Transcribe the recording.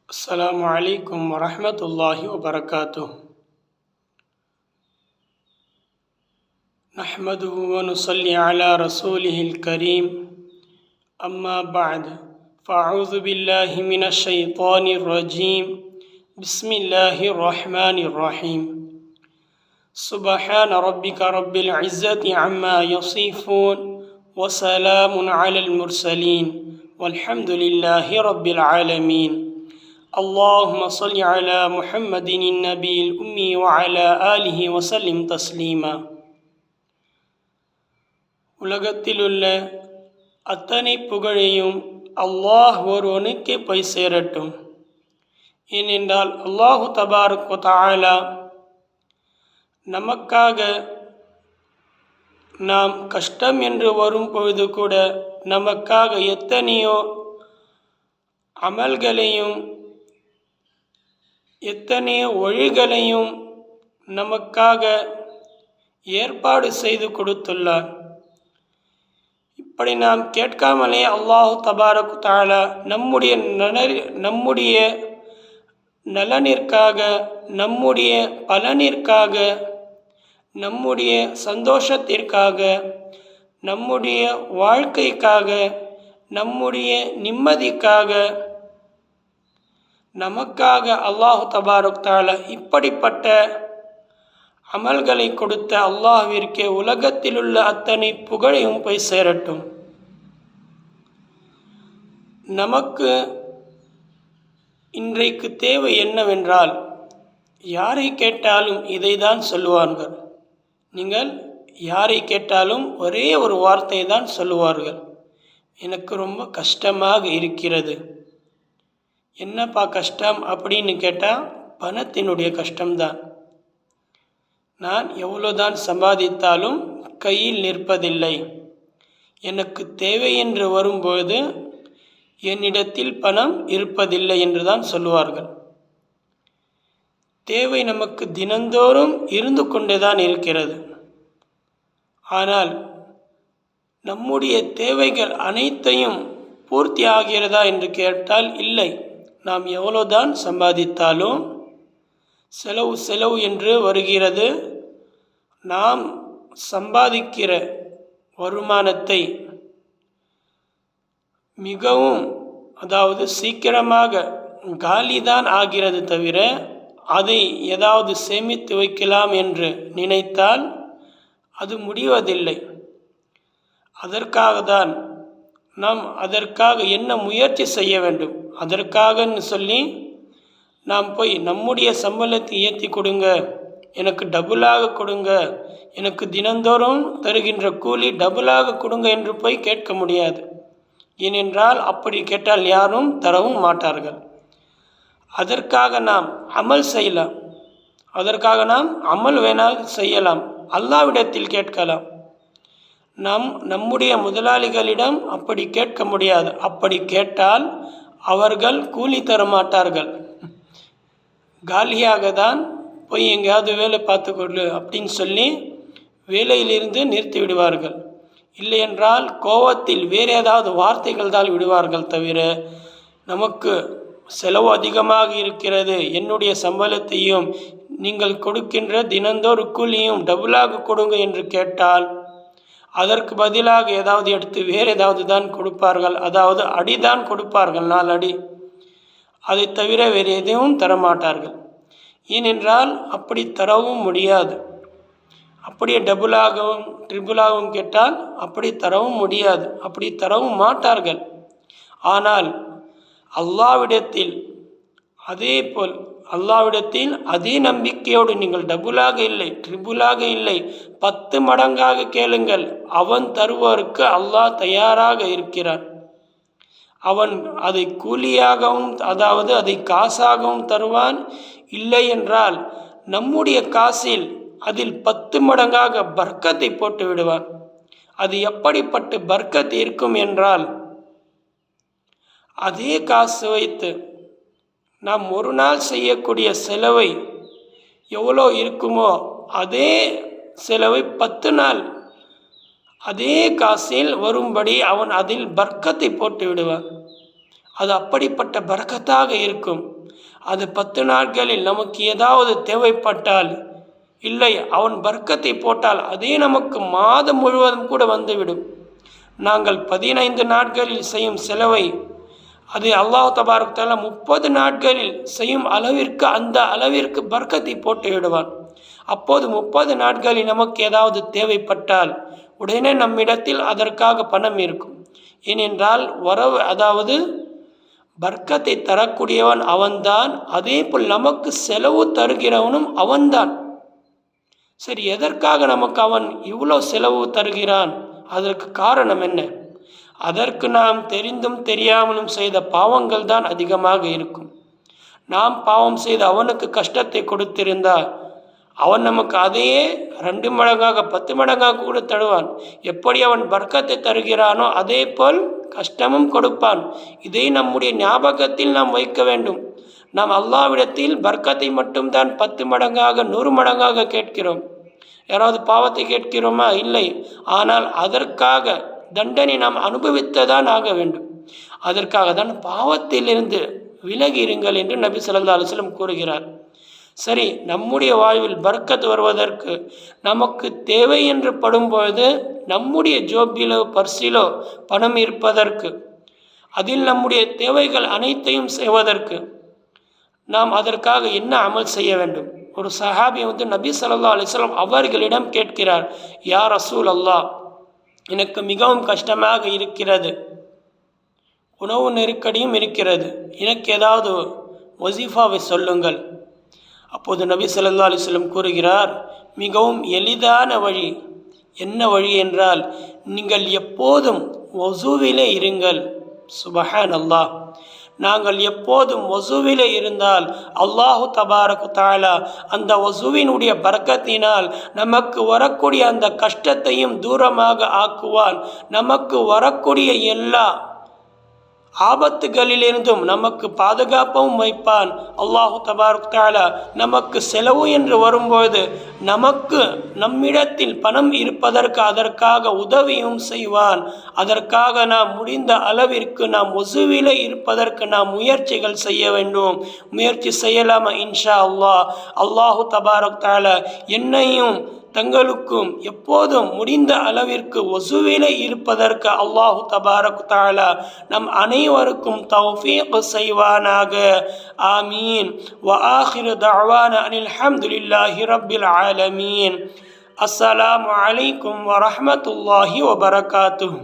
السلام عليكم ورحمة الله وبركاته. نحمده ونصلي على رسوله الكريم. أما بعد، فأعوذ بالله من الشيطان الرجيم. بسم الله الرحمن الرحيم. سبحان ربك رب العزة عما يصفون وسلام على المرسلين والحمد لله رب العالمين. اللهم صل على محمد النبي الأمي وعلى آله وسلم تسليما. உலகத்திலுள்ள அத்தனை புகழையும் அல்லாஹ் ஒருவனுக்கே போய் சேரட்டும். ஏனென்றால் அல்லாஹு தபாரக் வ தஆலா நமக்காக நாம் கஷ்டம் என்று வரும் பொழுது கூட நமக்காக எத்தனையோ அமல்களையும் எத்தனையோ வழிகளையும் நமக்காக ஏற்பாடு செய்து கொடுத்துள்ளார். இப்படி நாம் கேட்காமலே அல்லாஹு தபாரக் வ தஆலா நம்முடைய நலனிற்காக, நம்முடைய பலனிற்காக, நம்முடைய சந்தோஷத்திற்காக, நம்முடைய வாழ்க்கைக்காக, நம்முடைய நிம்மதிக்காக, நமக்காக அல்லாஹு தபாரக் வ தஆலா இப்படிப்பட்ட அமல்களை கொடுத்த அல்லாஹ்விற்கே உலகத்திலுள்ள அத்தனை புகழையும் போய் சேரட்டும். நமக்கு இன்றைக்கு தேவை என்னவென்றால், யாரை கேட்டாலும் இதை தான் சொல்லுவார்கள். நீங்கள் யாரை கேட்டாலும் ஒரே ஒரு வார்த்தை தான் சொல்லுவார்கள், எனக்கு ரொம்ப கஷ்டமாக இருக்கிறது. என்னப்பா கஷ்டம் அப்படின்னு கேட்டால், பணத்தினுடைய கஷ்டம்தான். நான் எவ்வளோதான் சம்பாதித்தாலும் கையில் நிற்பதில்லை. எனக்கு தேவை என்று வரும்போது என்னிடத்தில் பணம் இருப்பதில்லை என்று தான் சொல்லுவார்கள். தேவை நமக்கு தினந்தோறும் இருந்து கொண்டுதான் இருக்கிறது. ஆனால் நம்முடைய தேவைகள் அனைத்தையும் பூர்த்தி ஆகிறதா என்று கேட்டால் இல்லை. நாம் எவ்வளோதான் சம்பாதித்தாலும் செலவு என்று வருகிறது. நாம் சம்பாதிக்கிற வருமானத்தை மிகவும் சீக்கிரமாக காலிதான் ஆகிறது தவிர, அதை ஏதாவது சேமித்து வைக்கலாம் என்று நினைத்தால் அது முடிவதில்லை. அதற்காக என்ன முயற்சி செய்ய வேண்டும், அதற்காகன்னு சொல்லி நாம் போய் நம்முடைய சம்பளத்தை ஏற்றி கொடுங்க, எனக்கு டபுளாக கொடுங்க, எனக்கு தினந்தோறும் தருகின்ற கூலி டபுளாக கொடுங்க என்று போய் கேட்க முடியாது. ஏனென்றால் அப்படி கேட்டால் யாரும் தரவும் மாட்டார்கள். அதற்காக நாம் அமல் செய்யலாம், அதற்காக நாம் அமல் வேணால் செய்யலாம், அல்லாஹ்விடத்தில் கேட்கலாம். நம்முடைய முதலாளிகளிடம் அப்படி கேட்க முடியாது. அப்படி கேட்டால் அவர்கள் கூலி தர மாட்டார்கள். காலியாக தான் போய் எங்கேயாவது வேலை பார்த்துக்கொள்ளு அப்படின்னு சொல்லி வேலையிலிருந்து நிறுத்தி விடுவார்கள். இல்லை என்றால் கோபத்தில் வேறு ஏதாவது வார்த்தைகள் தான் விடுவார்கள் தவிர, நமக்கு செலவு அதிகமாக இருக்கிறது, என்னுடைய சம்பளத்தையும் நீங்கள் கொடுக்கின்ற தினந்தோறு கூலியும் டபுளாக கொடுங்க என்று கேட்டால் அதற்கு பதிலாக ஏதாவது எடுத்து வேறு ஏதாவது தான் கொடுப்பார்கள். அதாவது அடிதான் கொடுப்பார்கள், 4 அடி. அதை தவிர வேறு எதுவும் தரமாட்டார்கள். ஏனென்றால் அப்படி தரவும் முடியாது. அப்படியே டபுளாகவும் ட்ரிபிளாகவும் கேட்டால் அப்படி தரவும் முடியாது, அப்படி தரவும் மாட்டார்கள். ஆனால் அல்லாஹ்விடத்தில் அதே நம்பிக்கையோடு நீங்கள் டபுளாக இல்லை, ட்ரிபிளாக இல்லை, 10 மடங்காக கேளுங்கள். அவன் தருவதற்கு அல்லாஹ் தயாராக இருக்கிறான். அவன் அதை கூலியாகவும் அதை காசாகவும் தருவான். இல்லை என்றால் நம்முடைய காசில் அதில் 10 மடங்காக பர்க்கத்தை போட்டு விடுவான். அது எப்படிப்பட்ட பர்க்கத் இருக்கும் என்றால், அதே காசு வைத்து நாம் ஒரு நாள் செய்யக்கூடிய செலவை எவ்வளோ இருக்குமோ அதே செலவை 10 நாள் அதே காசில் வரும்படி அவன் அதில் பர்க்கத்தை போட்டு விடுவான். அது அப்படிப்பட்ட பரக்கத்தாக இருக்கும். அது 10 நாட்களில் நமக்கு ஏதாவது தேவைப்பட்டால், இல்லை அவன் பர்க்கத்தை போட்டால் அதே நமக்கு மாதம் முழுவதும் கூட வந்துவிடும். நாங்கள் 15 நாட்களில் செய்யும் செலவை அது அல்லாஹ் தபாரக் தஆலா 30 நாட்களில் செய்யும் அளவிற்கு அந்த அளவிற்கு பர்க்கத்தை போட்டு விடுவான். அப்போது 30 நாட்களில் நமக்கு ஏதாவது தேவைப்பட்டால் உடனே நம்மிடத்தில் அதற்காக பணம் இருக்கும். ஏனென்றால் அதாவது பர்க்கத்தை தரக்கூடியவன் அவன்தான், அதே போல் நமக்கு செலவு தருகிறவனும் அவன்தான். சரி, எதற்காக நமக்கு அவன் இவ்வளோ செலவு தருகிறான்? அதற்கு காரணம் என்ன? அதற்கு நாம் தெரிந்தும் தெரியாமலும் செய்த பாவங்கள் தான் அதிகமாக இருக்கும். நாம் பாவம் செய்து அவனுக்கு கஷ்டத்தை கொடுத்திருந்தால் அவன் நமக்கு அதையே 2 மடங்காக 10 மடங்காக கூட தருவான். எப்படி அவன் பர்க்கத்தை தருகிறானோ அதே போல் கஷ்டமும் கொடுப்பான். இதை நம்முடைய ஞாபகத்தில் நாம் வைக்க வேண்டும். நாம் அல்லாஹ்விடத்தில் பர்க்கத்தை மட்டும்தான் 10 மடங்காக 100 மடங்காக கேட்கிறோம். யாராவது பாவத்தை கேட்கிறோமா? இல்லை. ஆனால் அதற்காக தண்டனை நாம் அனுபவித்ததான் ஆக வேண்டும். அதற்காக தான் பாவத்திலிருந்து விலகி இருங்கள் என்று நபி ஸல்லல்லாஹு அலைஹி வஸல்லம் கூறுகிறார். சரி, நம்முடைய வாழ்வில் பர்க்கத் வருவதற்கு நமக்கு தேவை என்று படும்பொழுது நம்முடைய ஜோப்பிலோ பர்சிலோ பணம் இருப்பதற்கு, அதில் நம்முடைய தேவைகள் அனைத்தையும் செய்வதற்கு நாம் அதற்காக என்ன அமல் செய்ய வேண்டும்? ஒரு சஹாபி நபி ஸல்லல்லாஹு அலைஹி வஸல்லம் அவர்களிடம் கேட்கிறார், யா ரசூல் அல்லாஹ், எனக்கு மிகவும் கஷ்டமாக இருக்கிறது, உணவு நெருக்கடியும் இருக்கிறது, எனக்கு ஏதாவது வசீஃபாவை சொல்லுங்கள். அப்போது நபி ஸல்லல்லாஹு அலைஹி வஸல்லம் கூறுகிறார், மிகவும் எளிதான வழி. என்ன வழி என்றால், நீங்கள் எப்போதும் வஸூவிலே இருங்கள். சுபஹான் அல்லாஹ். நாங்கள் எப்போதும் வஸூவிலே இருந்தால் அல்லாஹு தபாரக் தஆலா அந்த வஸூவினுடைய பரக்கத்தினால் நமக்கு வரக்கூடிய அந்த கஷ்டத்தையும் தூரமாக ஆக்குவான். நமக்கு வரக்கூடிய எல்லா ஆபத்துகளிலிருந்தும் நமக்கு பாதுகாப்பும் வைப்பான். அல்லாஹு தபாரக் தஆலா நமக்கு செலவு என்று வரும்போது நமக்கு நம்மிடத்தில் பணம் இருப்பதற்கு அதற்காக உதவியும் செய்வான். அதற்காக நாம் முடிந்த அளவிற்கு நாம் வஸூவிலே இருப்பதற்கு நாம் முயற்சிகள் செய்ய வேண்டும். முயற்சி செய்யலாமா? இன்ஷா அல்லாஹ். அல்லாஹு தபாரக் தஆலா என்னையும் தங்களுக்கும் எப்போதும் முடிந்த அளவிற்கு வஸூவிலே இருப்பதற்கு அல்லாஹு தபாரக் தஆலா நம் அனைவருக்கும் தௌஃபீக் செய்வானாக. ஆமீன். வ ஆகிரு தஅவானா அனில் ஹம்துலில்லாஹி ரப்பில் ஆலமீன். அஸ்ஸலாமு அலைக்கும் வ ரஹ்மத்துல்லாஹி வ பரகாத்துஹு.